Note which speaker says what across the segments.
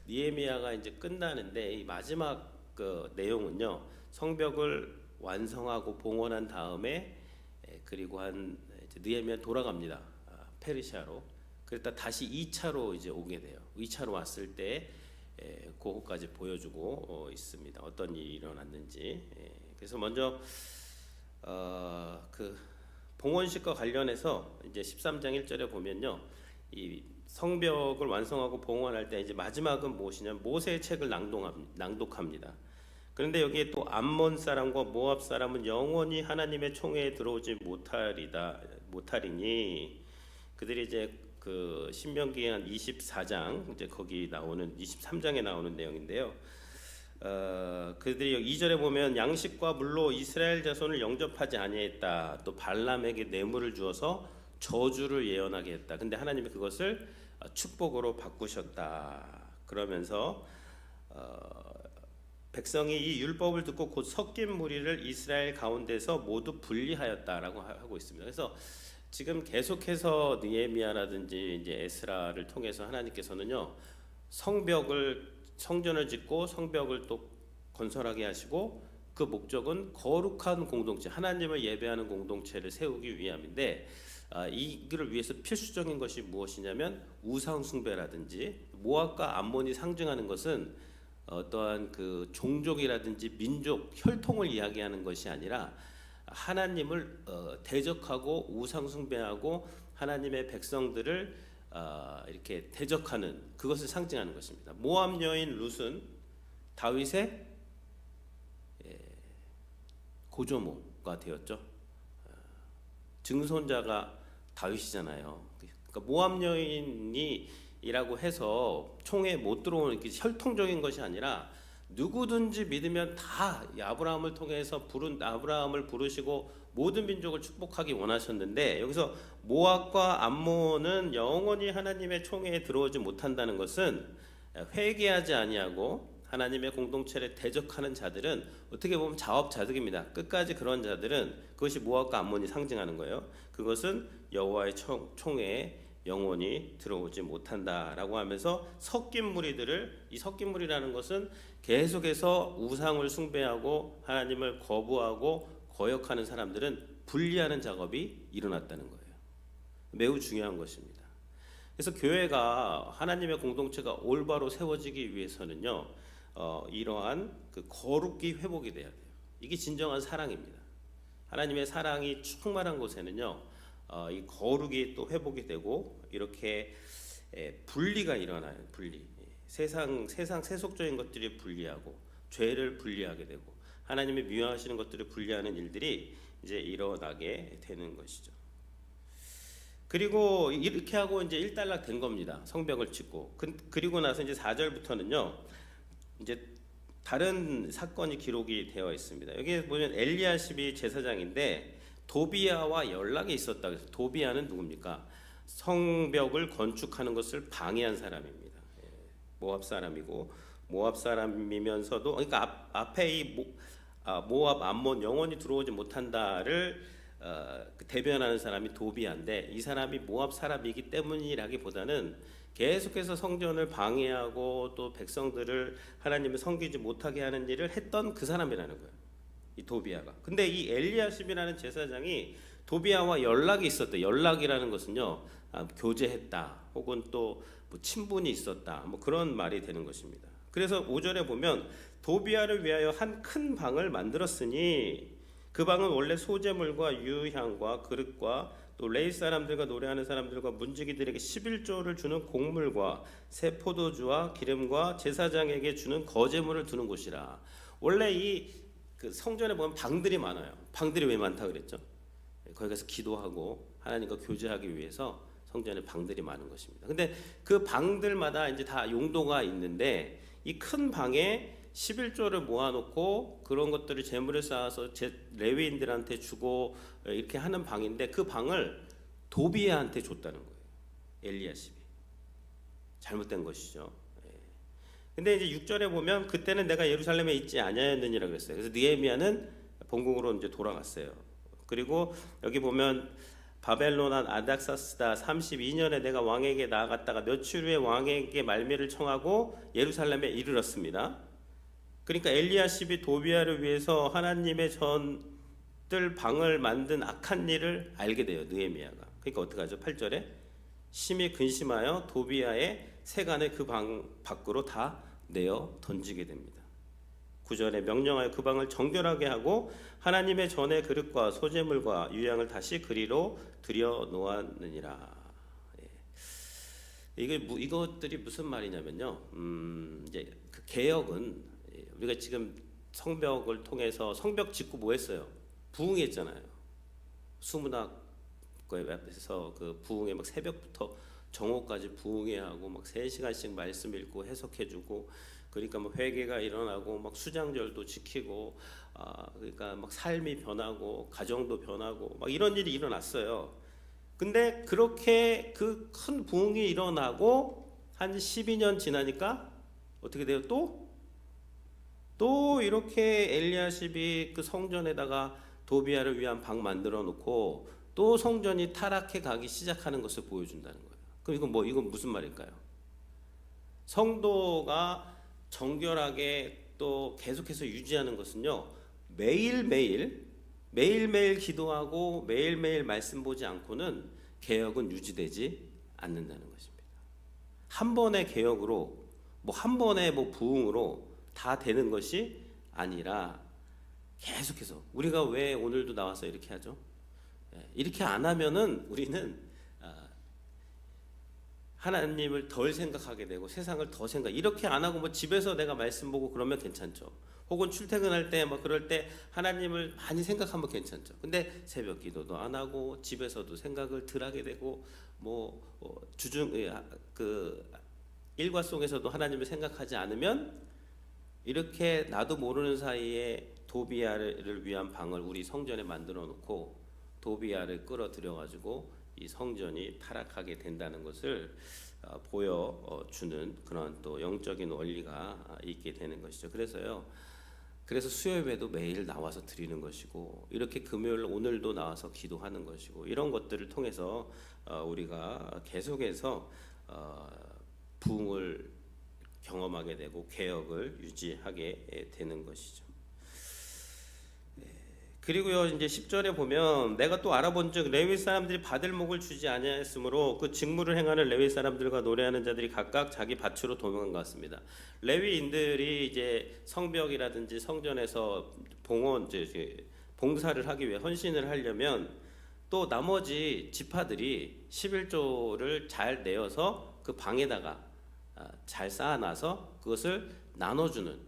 Speaker 1: 느헤미야가 이제 끝나는데 이 마지막 그 내용은요, 성벽을 완성하고 봉헌한 다음에 그리고 한 이제 느헤미야 돌아갑니다. 페르시아로. 그랬다 다시 2차로 이제 오게 돼요. 2차로 왔을 때 그거까지 보여주고 있습니다. 어떤 일이 일어났는지. 그래서 먼저 그 봉헌식과 관련해서 이제 13장 1절에 보면요, 이 성벽을 완성하고 봉헌할 때 이제 마지막은 무엇이냐면 모세의 책을 낭독합니다. 그런데 여기에 또 암몬 사람과 모압 사람은 영원히 하나님의 총회에 들어오지 못하리니, 그들이 이제 그 신명기 한 24장 이제 거기 나오는 23장에 나오는 내용인데요. 그들이 2절에 보면 양식과 물로 이스라엘 자손을 영접하지 아니했다. 또 발람에게 뇌물을 주어서 저주를 예언하게 했다. 근데 하나님이 그것을 축복으로 바꾸셨다. 그러면서 백성이 이 율법을 듣고 곧 섞인 무리를 이스라엘 가운데서 모두 분리하였다라고 하고 있습니다. 그래서 지금 계속해서 느헤미야라든지 이제 에스라를 통해서 하나님께서는요, 성전을 짓고 성벽을 또 건설하게 하시고, 그 목적은 거룩한 공동체, 하나님을 예배하는 공동체를 세우기 위함인데, 이를 위해서 필수적인 것이 무엇이냐면 우상 숭배라든지, 모압과 암몬이 상징하는 것은 어떠한 그 종족이라든지 민족 혈통을 이야기하는 것이 아니라 하나님을 대적하고 우상 숭배하고 하나님의 백성들을 이렇게 대적하는, 그것을 상징하는 것입니다. 모압 여인 룻은 다윗의 고조모가 되었죠. 증손자가 다윗이잖아요. 그러니까 모압 여인이라고 해서 총에 못 들어오는 혈통적인 것이 아니라 누구든지 믿으면 다 아브라함을 통해서 아브라함을 부르시고 모든 민족을 축복하기 원하셨는데, 여기서 모압과 암몬은 영원히 하나님의 총회에 들어오지 못한다는 것은 회개하지 아니하고 하나님의 공동체를 대적하는 자들은 어떻게 보면 자업자득입니다. 끝까지 그런 자들은, 그것이 모압과 암몬이 상징하는 거예요. 그것은 여호와의 총회에 영원히 들어오지 못한다라고 하면서 섞인 무리들을, 이 섞인 무리라는 것은 계속해서 우상을 숭배하고 하나님을 거부하고 거역하는 사람들은 분리하는 작업이 일어났다는 거예요. 매우 중요한 것입니다. 그래서 교회가, 하나님의 공동체가 올바로 세워지기 위해서는요, 이러한 그 거룩이 회복이 돼야 돼요. 이게 진정한 사랑입니다. 하나님의 사랑이 충만한 곳에는요, 이 거룩이 또 회복이 되고, 이렇게 분리가 일어나요. 세상 세속적인 것들이 분리하고, 죄를 분리하게 되고, 하나님의 미워하시는 것들을 분리하는 일들이 이제 일어나게 되는 것이죠. 그리고 이렇게 하고 이제 일단락 된 겁니다. 성벽을 짓고. 그리고 나서 이제 4절부터는요, 이제 다른 사건이 기록이 되어 있습니다. 여기 보면 엘리야십이 제사장인데 도비야와 연락이 있었다. 그래서 도비야는 누굽니까? 성벽을 건축하는 것을 방해한 사람입니다. 모압 사람이고, 모압 사람이면서도, 그러니까 앞에 이 모압 암몬 영원히 들어오지 못한다를 대변하는 사람이 도비야인데, 이 사람이 모압 사람이기 때문이라기보다는 계속해서 성전을 방해하고 또 백성들을 하나님을 섬기지 못하게 하는 일을 했던 그 사람이라는 거예요, 이 도비야가. 근데 이 엘리야십이라는 제사장이 도비야와 연락이 있었다. 연락이라는 것은요, 교제했다, 혹은 또 뭐 친분이 있었다, 뭐 그런 말이 되는 것입니다. 그래서 5절에 보면 도비야를 위하여 한 큰 방을 만들었으니, 그 방은 원래 소재물과 유향과 그릇과 또 레이 사람들과 노래하는 사람들과 문지기들에게 11조를 주는 곡물과 새 포도주와 기름과 제사장에게 주는 거제물을 두는 곳이라. 원래 이 그 성전에 보면 방들이 많아요. 방들이 왜 많다 그랬죠? 거기 가서 기도하고 하나님과 교제하기 위해서 성전에 방들이 많은 것입니다. 근데 그 방들마다 이제 다 용도가 있는데, 이 큰 방에 11조를 모아놓고 그런 것들을 재물을 쌓아서 레위인들한테 주고 이렇게 하는 방인데, 그 방을 도비야한테 줬다는 거예요. 엘리야십이. 잘못된 것이죠. 근데 이제 6절에 보면 그때는 내가 예루살렘에 있지 아니하였느니라 그랬어요. 그래서 느헤미야는 본국으로 이제 돌아갔어요. 그리고 여기 보면 바벨론한 아닥사스다 32년에 내가 왕에게 나아갔다가 며칠 후에 왕에게 말미를 청하고 예루살렘에 이르렀습니다. 그러니까 엘리야십이 도비야를 위해서 하나님의 전들 방을 만든 악한 일을 알게 돼요. 느헤미야가. 그러니까 어떻게 하죠? 8절에 심히 근심하여 도비야의 세간을 그 방 밖으로 다 내어 던지게 됩니다. 9절에 명령하여 그 방을 정결하게 하고 하나님의 전의 그릇과 소재물과 유향을 다시 그리로 들여 놓았느니라. 이것들이 무슨 말이냐면요. 이제 그 개혁은 우리가 지금 성벽을 통해서 성벽 짓고 뭐 했어요? 부흥했잖아요. 수문학교에 앞에서 그 부흥회 막 새벽부터 정오까지 부흥회 하고 막 3시간씩 말씀 읽고 해석해주고 그러니까 뭐 회개가 일어나고 막 수장절도 지키고 그러니까 막 삶이 변하고 가정도 변하고 막 이런 일이 일어났어요. 근데 그렇게 그 큰 부흥이 일어나고 한 12년 지나니까 어떻게 돼요? 또 이렇게 엘리야십이 그 성전에다가 도비야를 위한 방 만들어 놓고 또 성전이 타락해 가기 시작하는 것을 보여준다는 거예요. 그럼 이건 무슨 말일까요? 성도가 정결하게 또 계속해서 유지하는 것은요, 매일매일 기도하고 매일매일 말씀 보지 않고는 개혁은 유지되지 않는다는 것입니다. 한 번의 개혁으로 한 번의 부흥으로 다 되는 것이 아니라 계속해서 우리가 왜 오늘도 나와서 이렇게 하죠? 이렇게 안 하면은 우리는 하나님을 덜 생각하게 되고 세상을 더 이렇게 안 하고 집에서 내가 말씀 보고 그러면 괜찮죠. 혹은 출퇴근할 때 그럴 때 하나님을 많이 생각하면 괜찮죠. 근데 새벽 기도도 안 하고 집에서도 생각을 덜 하게 되고 주중 그 일과 속에서도 하나님을 생각하지 않으면 이렇게 나도 모르는 사이에 도비야를 위한 방을 우리 성전에 만들어 놓고 도비야를 끌어들여 가지고 이 성전이 타락하게 된다는 것을 보여주는 그런 또 영적인 원리가 있게 되는 것이죠. 그래서 수요예배도 매일 나와서 드리는 것이고 이렇게 금요일 오늘도 나와서 기도하는 것이고 이런 것들을 통해서 우리가 계속해서 부흥을 경험하게 되고 개혁을 유지하게 되는 것이죠. 그리고요 이제 10절에 보면 내가 또 알아본즉 레위 사람들이 받을 목을 주지 아니하였으므로 그 직무를 행하는 레위 사람들과 노래하는 자들이 각각 자기 밭으로 도망간 것 같습니다. 레위인들이 이제 성벽이라든지 성전에서 봉사를 하기 위해 헌신을 하려면 또 나머지 지파들이 11조를 잘 내어서 그 방에다가 잘 쌓아놔서 그것을 나눠주는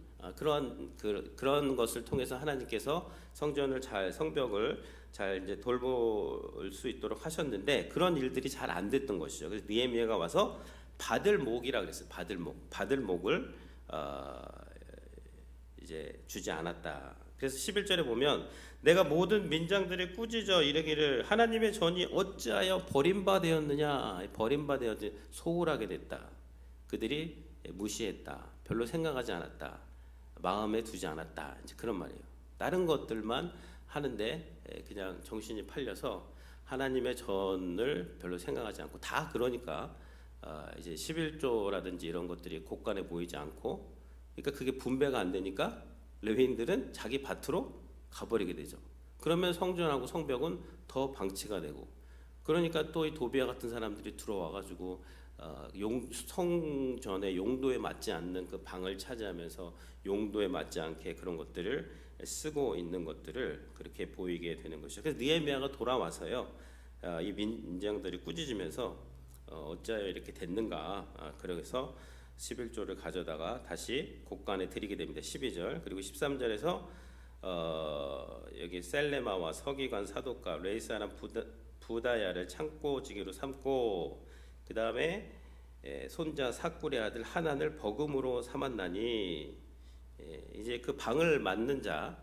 Speaker 1: 그런 것을 통해서 하나님께서 성벽을 잘 이제 돌볼 수 있도록 하셨는데 그런 일들이 잘 안 됐던 것이죠. 그래서 느헤미야가 와서 받을 목이라 그랬어요. 받을 목을 이제 주지 않았다. 그래서 11절에 보면 내가 모든 민장들의 꾸짖어 이르기를 하나님의 전이 어찌하여 버림받았느냐 소홀하게 됐다. 그들이 무시했다. 별로 생각하지 않았다. 마음에 두지 않았다. 이제 그런 말이에요. 다른 것들만 하는데 그냥 정신이 팔려서 하나님의 전을 별로 생각하지 않고 다 그러니까 이제 11조라든지 이런 것들이 곳간에 보이지 않고 그러니까 그게 분배가 안 되니까 레위인들은 자기 밭으로 가버리게 되죠. 그러면 성전하고 성벽은 더 방치가 되고 그러니까 또 이 도비야 같은 사람들이 들어와 가지고 성전의 용도에 맞지 않는 그 방을 차지하면서 용도에 맞지 않게 그런 것들을 쓰고 있는 것들을 그렇게 보이게 되는 것이죠. 그래서 느헤미야가 돌아와서요, 이 민장들이 꾸짖으면서 어찌하여 이렇게 됐는가, 그래서 11조를 가져다가 다시 곳간에 드리게 됩니다. 12절 그리고 13절에서 여기 셀레마와 서기관 사독과 레위 사람 부다야를 창고지기로 삼고 그 다음에 손자 사꿀의 아들 하난을 버금으로 삼았나니 이제 그 방을 맡는 자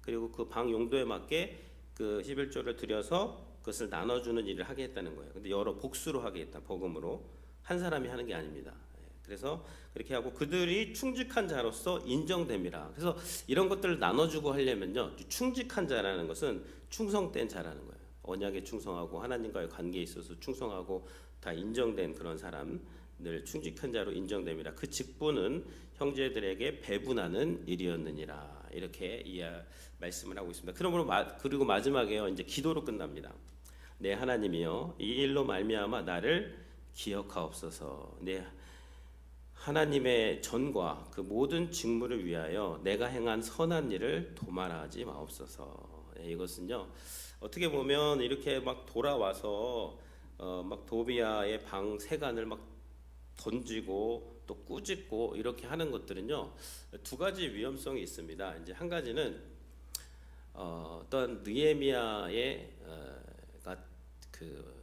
Speaker 1: 그리고 그 방 용도에 맞게 그 11조를 들여서 그것을 나눠주는 일을 하게 했다는 거예요. 근데 여러 복수로 하게 했다. 버금으로 한 사람이 하는 게 아닙니다. 그래서 그렇게 하고 그들이 충직한 자로서 인정됨이라. 그래서 이런 것들을 나눠주고 하려면요, 충직한 자라는 것은 충성된 자라는 거예요. 언약에 충성하고 하나님과의 관계에 있어서 충성하고 다 인정된 그런 사람들 충직한 자로 인정됩니다. 그 직분은 형제들에게 배분하는 일이었느니라 이렇게 말씀을 하고 있습니다. 그리고 마지막에요 이제 기도로 끝납니다. 내 하나님이여 이 일로 말미암아 나를 기억하옵소서. 내 하나님의 전과 그 모든 직무를 위하여 내가 행한 선한 일을 도말하지 마옵소서. 이것은요 어떻게 보면 이렇게 막 돌아와서 막 도비아의 방 세간을 막 던지고 또 꾸짖고 이렇게 하는 것들은요 두 가지 위험성이 있습니다. 이제 한 가지는 어떤 느헤미야의 그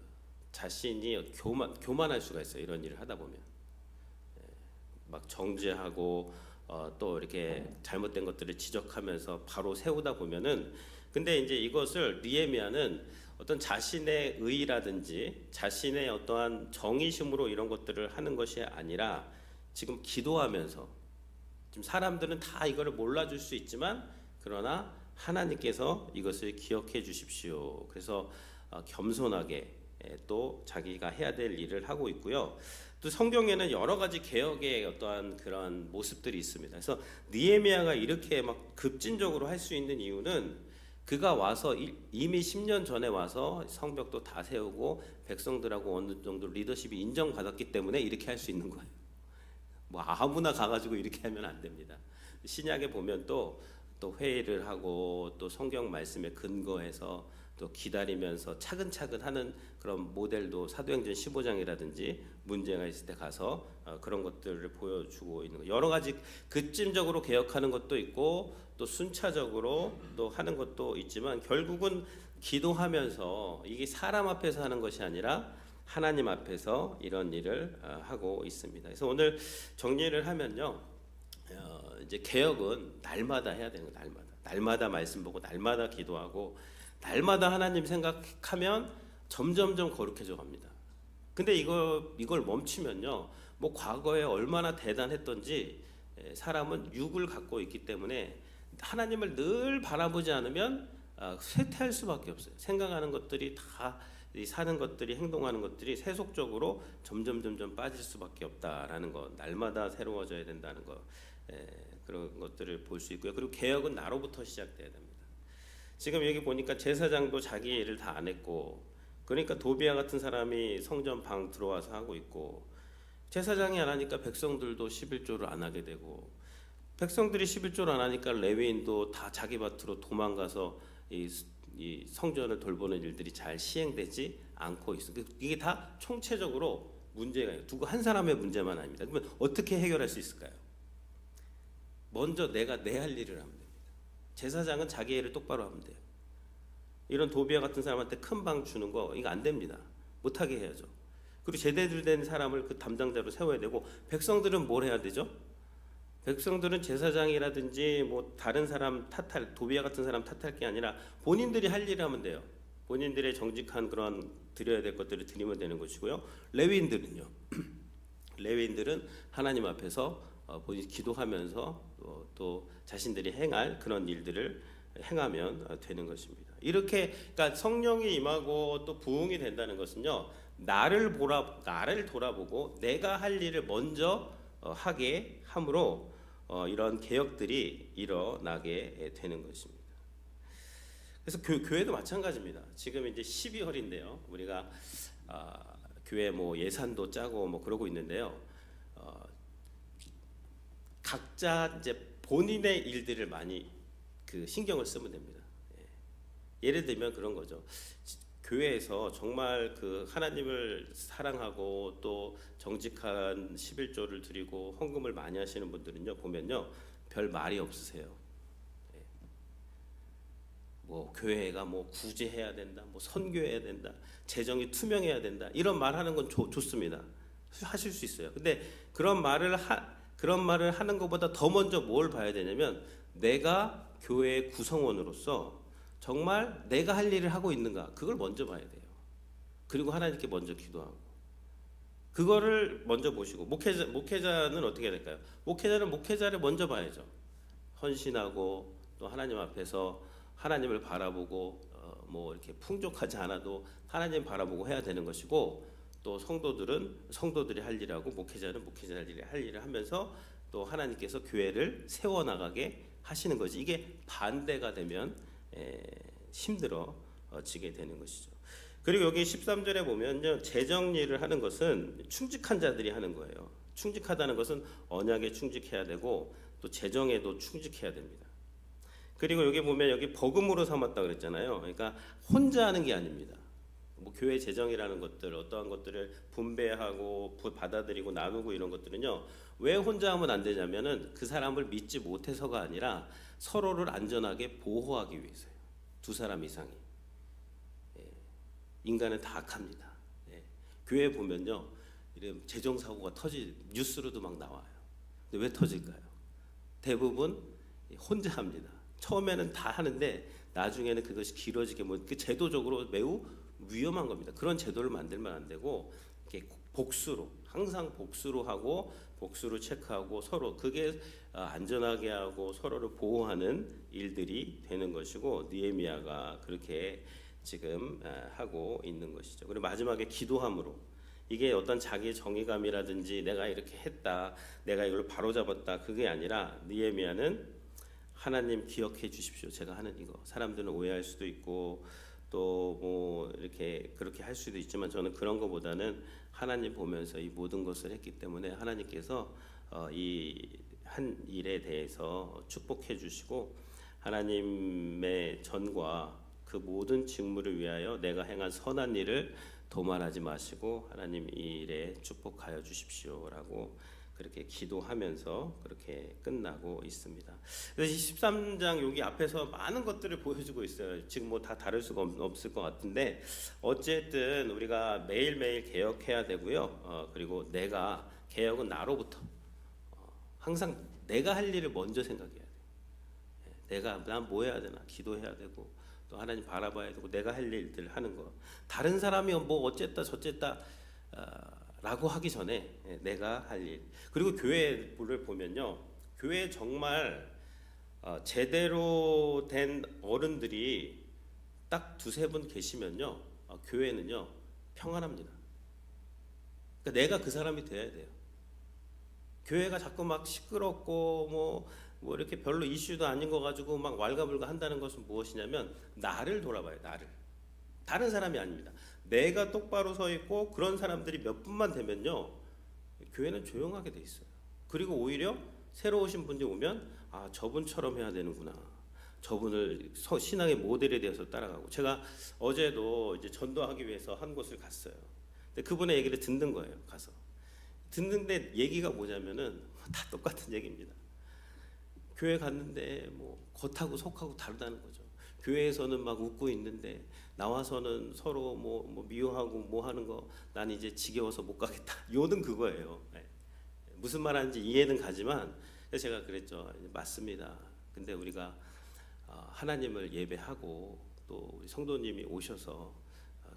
Speaker 1: 자신이 교만할 수가 있어요. 이런 일을 하다 보면 막 정죄하고 또 이렇게 잘못된 것들을 지적하면서 바로 세우다 보면은 근데 이제 이것을 느헤미야는 어떤 자신의 의라든지 자신의 어떠한 정의심으로 이런 것들을 하는 것이 아니라 지금 기도하면서 지금 사람들은 다 이거를 몰라줄 수 있지만 그러나 하나님께서 이것을 기억해 주십시오. 그래서 겸손하게 또 자기가 해야 될 일을 하고 있고요. 또 성경에는 여러 가지 개혁의 어떠한 그런 모습들이 있습니다. 그래서 느헤미야가 이렇게 막 급진적으로 할 수 있는 이유는 그가 와서 이미 10년 전에 와서 성벽도 다 세우고 백성들하고 어느 정도 리더십이 인정받았기 때문에 이렇게 할 수 있는 거예요. 뭐 아무나 가가지고 이렇게 하면 안 됩니다. 신약에 보면 또 회의를 하고 또 성경 말씀에 근거해서 또 기다리면서 차근차근 하는 그런 모델도 사도행전 15장이라든지 문제가 있을 때 가서 그런 것들을 보여주고 있는 거. 여러 가지 급진적으로 개혁하는 것도 있고 또 순차적으로 또 하는 것도 있지만 결국은 기도하면서 이게 사람 앞에서 하는 것이 아니라 하나님 앞에서 이런 일을 하고 있습니다. 그래서 오늘 정리를 하면요, 이제 개혁은 날마다 해야 되는 거예요. 날마다 말씀 보고 날마다 기도하고 날마다 하나님 생각하면 점점점 거룩해져 갑니다. 근데 이걸 멈추면요, 뭐 과거에 얼마나 대단했던지 사람은 육을 갖고 있기 때문에 하나님을 늘 바라보지 않으면 쇠퇴할 수밖에 없어요. 생각하는 것들이 다 사는 것들이 행동하는 것들이 세속적으로 점점 빠질 수밖에 없다라는 거, 날마다 새로워져야 된다는 거, 그런 것들을 볼 수 있고요. 그리고 개혁은 나로부터 시작돼야 됩니다. 지금 여기 보니까 제사장도 자기 일을 다 안 했고, 그러니까 도비야 같은 사람이 성전 방 들어와서 하고 있고, 제사장이 안 하니까 백성들도 11조를 안 하게 되고, 백성들이 11조를 안 하니까 레위인도 다 자기 밭으로 도망가서 이 성전을 돌보는 일들이 잘 시행되지 않고 있어. 이게 다 총체적으로 문제가 두고 한 사람의 문제만 아닙니다. 그러면 어떻게 해결할 수 있을까요? 먼저 내가 내 할 일을 하면 됩니다. 제사장은 자기 일을 똑바로 하면 돼요. 이런 도비야 같은 사람한테 큰 방 주는 거 이거 안 됩니다. 못하게 해야죠. 그리고 제대로 된 사람을 그 담당자로 세워야 되고, 백성들은 뭘 해야 되죠? 백성들은 제사장이라든지 뭐 다른 사람 도비야 같은 사람 탓할 게 아니라 본인들이 할 일을 하면 돼요. 본인들의 정직한 그런 드려야 될 것들을 드리면 되는 것이고요. 레위인들은요. 레위인들은 하나님 앞에서 본인이 기도하면서 또 자신들이 행할 그런 일들을 행하면 되는 것입니다. 이렇게 그러니까 성령이 임하고 또 부흥이 된다는 것은요, 나를 돌아보고 내가 할 일을 먼저 하게 함으로 이런 개혁들이 일어나게 되는 것입니다. 그래서 교회도 마찬가지입니다. 지금 이제 12월인데요. 우리가 교회 뭐 예산도 짜고 뭐 그러고 있는데요. 각자 이제 본인의 일들을 많이 신경을 쓰면 됩니다. 예를 들면 그런 거죠. 교회에서 정말 그 하나님을 사랑하고 또 정직한 11조를 드리고 헌금을 많이 하시는 분들은요, 보면요, 별 말이 없으세요. 뭐 교회가 뭐 구제해야 된다, 뭐 선교해야 된다, 재정이 투명해야 된다, 이런 말 하는 건 좋습니다. 하실 수 있어요. 근데 그런 말을 하는 것보다 더 먼저 뭘 봐야 되냐면, 내가 교회의 구성원으로서 정말 내가 할 일을 하고 있는가, 그걸 먼저 봐야 돼요. 그리고 하나님께 먼저 기도하고, 그거를 먼저 보시고, 목회자는 어떻게 해야 될까요? 목회자는 목회자를 먼저 봐야죠. 헌신하고 또 하나님 앞에서 하나님을 바라보고 뭐 이렇게 풍족하지 않아도 하나님 바라보고 해야 되는 것이고, 또 성도들은 성도들이 할 일하고 목회자는 목회자 할 일을 하면서 또 하나님께서 교회를 세워 나가게 하시는 거지. 이게 반대가 되면 힘들어지게 되는 것이죠. 그리고 여기 13절에 보면요, 재정리를 하는 것은 충직한 자들이 하는 거예요. 충직하다는 것은 언약에 충직해야 되고 또 재정에도 충직해야 됩니다. 그리고 여기 보면 여기 복음으로 삼았다 그랬잖아요. 그러니까 혼자 하는 게 아닙니다. 뭐 교회 재정이라는 것들, 어떠한 것들을 분배하고 받아들이고 나누고 이런 것들은요, 왜 혼자 하면 안 되냐면은 그 사람을 믿지 못해서가 아니라 서로를 안전하게 보호하기 위해서요. 두 사람 이상이. 인간은 다 악합니다. 교회 보면요, 이런 재정 사고가 뉴스로도 막 나와요. 근데 왜 터질까요? 대부분 혼자 합니다. 처음에는 다 하는데 나중에는 그것이 길어지게 그 제도적으로 매우 위험한 겁니다. 그런 제도를 만들면 안 되고 이렇게 복수로, 항상 복수로 하고 복수로 체크하고 서로 그게 안전하게 하고 서로를 보호하는 일들이 되는 것이고, 느헤미야가 그렇게 지금 하고 있는 것이죠. 그리고 마지막에 기도함으로, 이게 어떤 자기 정의감이라든지 내가 이렇게 했다, 내가 이걸 바로잡았다, 그게 아니라 느헤미야는 하나님 기억해 주십시오. 제가 하는 이거. 사람들은 오해할 수도 있고 또 뭐 이렇게 그렇게 할 수도 있지만 저는 그런 것보다는 하나님 보면서 이 모든 것을 했기 때문에 하나님께서 이 한 일에 대해서 축복해 주시고 하나님의 전과 그 모든 직무를 위하여 내가 행한 선한 일을 도말하지 마시고 하나님 이 일에 축복하여 주십시오라고 그렇게 기도하면서 그렇게 끝나고 있습니다. 그래서 13장 여기 앞에서 많은 것들을 보여주고 있어요. 지금 뭐 다 다룰 수가 없을 것 같은데 어쨌든 우리가 매일매일 개혁해야 되고요. 그리고 개혁은 나로부터 항상 내가 할 일을 먼저 생각해야 돼요. 난 뭐 해야 되나 기도해야 되고 또 하나님 바라봐야 되고 내가 할 일들 하는 거. 다른 사람이 뭐 어쨌다 저쨌다 라고 하기 전에 내가 할 일. 그리고 교회를 보면요, 교회 정말 제대로 된 어른들이 딱 두세 분 계시면요, 교회는요 평안합니다. 그러니까 내가 그 사람이 돼야 돼요. 교회가 자꾸 막 시끄럽고 뭐 이렇게 별로 이슈도 아닌 거 가지고 막 왈가불가 한다는 것은 무엇이냐면 나를 돌아봐요. 나를. 다른 사람이 아닙니다. 내가 똑바로 서 있고 그런 사람들이 몇 분만 되면요, 교회는 조용하게 돼 있어요. 그리고 오히려 새로 오신 분들이 오면 저분처럼 해야 되는구나. 저분을 신앙의 모델에 대해서 따라가고. 제가 어제도 이제 전도하기 위해서 한 곳을 갔어요. 근데 그분의 얘기를 듣는 거예요. 가서 듣는데 얘기가 뭐냐면은 다 똑같은 얘기입니다. 교회 갔는데 뭐 겉하고 속하고 다르다는 거죠. 교회에서는 막 웃고 있는데 나와서는 서로 뭐 미워하고 뭐 하는 거, 난 이제 지겨워서 못 가겠다. 요는 그거예요. 무슨 말하는지 이해는 가지만 그래서 제가 그랬죠. 맞습니다. 근데 우리가 하나님을 예배하고 또 우리 성도님이 오셔서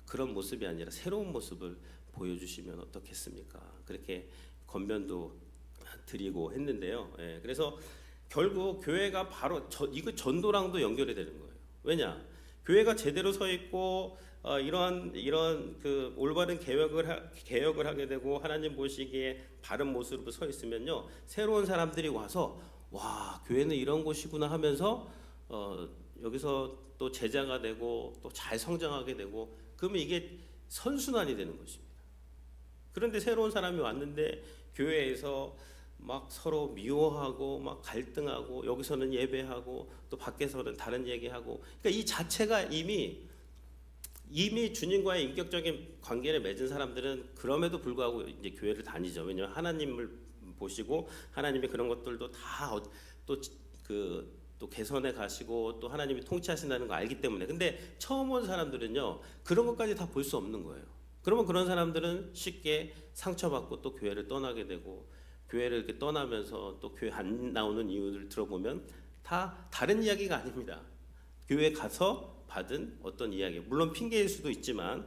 Speaker 1: 그런 모습이 아니라 새로운 모습을 보여주시면 어떻겠습니까? 그렇게 권면도 드리고 했는데요. 그래서 결국 교회가 바로 이거 전도랑도 연결이 되는 거예요. 왜냐? 교회가 제대로 서 있고 이런 그 올바른 개혁을 하게 되고 하나님 보시기에 바른 모습으로 서 있으면요, 새로운 사람들이 와서 와, 교회는 이런 곳이구나 하면서 여기서 또 제자가 되고 또 잘 성장하게 되고, 그러면 이게 선순환이 되는 것입니다. 그런데 새로운 사람이 왔는데 교회에서 막 서로 미워하고 막 갈등하고 여기서는 예배하고 또 밖에서는 다른 얘기하고, 그러니까 이 자체가 이미 주님과의 인격적인 관계를 맺은 사람들은 그럼에도 불구하고 이제 교회를 다니죠. 왜냐하면 하나님을 보시고 하나님의 그런 것들도 다 또 개선해 가시고 또 하나님이 통치하신다는 거 알기 때문에. 근데 처음 온 사람들은요, 그런 것까지 다 볼 수 없는 거예요. 그러면 그런 사람들은 쉽게 상처받고 또 교회를 떠나게 되고, 교회를 이렇게 떠나면서 또 교회 안 나오는 이유를 들어보면 다 다른 이야기가 아닙니다. 교회 가서 받은 어떤 이야기, 물론 핑계일 수도 있지만,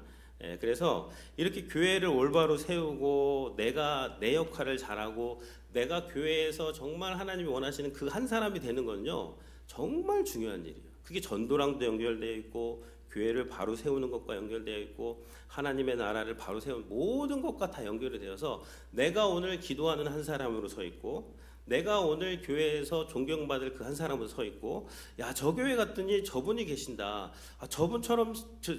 Speaker 1: 그래서 이렇게 교회를 올바로 세우고 내가 내 역할을 잘하고 내가 교회에서 정말 하나님이 원하시는 그 한 사람이 되는 건요 정말 중요한 일이에요. 그게 전도랑도 연결되어 있고 교회를 바로 세우는 것과 연결되어 있고 하나님의 나라를 바로 세우는 모든 것과 다 연결이 되어서 내가 오늘 기도하는 한 사람으로 서 있고 내가 오늘 교회에서 존경받을 그 한 사람으로 서 있고 야, 저 교회 갔더니 저분이 계신다. 아, 저분처럼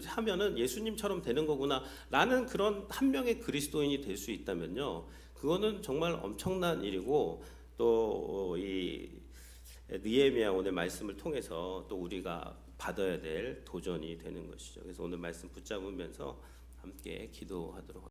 Speaker 1: 하면은 예수님처럼 되는 거구나 라는 그런 한 명의 그리스도인이 될 수 있다면요, 그거는 정말 엄청난 일이고 또 이 느헤미야 오늘 말씀을 통해서 또 우리가 받아야 될 도전이 되는 것이죠. 그래서 오늘 말씀 붙잡으면서 함께 기도하도록